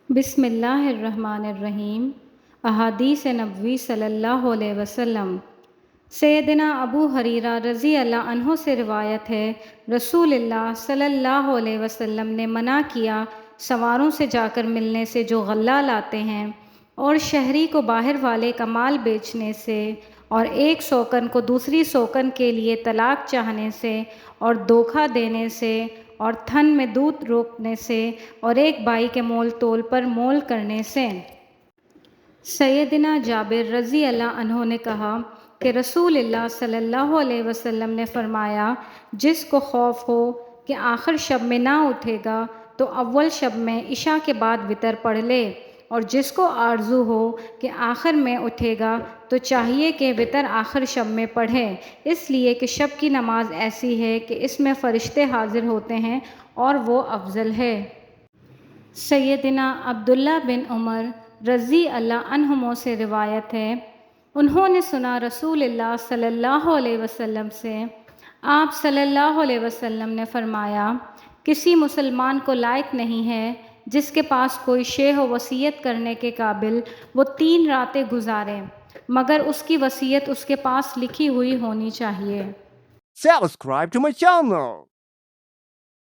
بسم اللہ الرحمن الرحیم۔ احادیث نبوی صلی اللہ علیہ وسلم۔ سیدنا ابو ہریرہ رضی اللہ عنہ سے روایت ہے، رسول اللہ صلی اللہ علیہ وسلم نے منع کیا سواروں سے جا کر ملنے سے جو غلہ لاتے ہیں، اور شہری کو باہر والے کا مال بیچنے سے، اور ایک سوکن کو دوسری سوکن کے لیے طلاق چاہنے سے، اور دھوکہ دینے سے، اور تھن میں دودھ روکنے سے، اور ایک بھائی کے مول تول پر مول کرنے سے۔ سیدنا جابر رضی اللہ عنہ نے کہا کہ رسول اللہ صلی اللہ علیہ وسلم نے فرمایا، جس کو خوف ہو کہ آخر شب میں نہ اٹھے گا تو اول شب میں عشاء کے بعد وتر پڑھ لے، اور جس کو آرزو ہو کہ آخر میں اٹھے گا تو چاہیے کہ وتر آخر شب میں پڑھے، اس لیے کہ شب کی نماز ایسی ہے کہ اس میں فرشتے حاضر ہوتے ہیں اور وہ افضل ہے۔ سیدنا عبداللہ بن عمر رضی اللہ عنہما سے روایت ہے، انہوں نے سنا رسول اللہ صلی اللہ علیہ وسلم سے، آپ صلی اللہ علیہ وسلم نے فرمایا، کسی مسلمان کو لائق نہیں ہے جس کے پاس کوئی شے ہو وصیت کرنے کے قابل، وہ 3 راتیں گزارے، مگر اس کی وصیت اس کے پاس لکھی ہوئی ہونی چاہیے۔ Subscribe to my channel.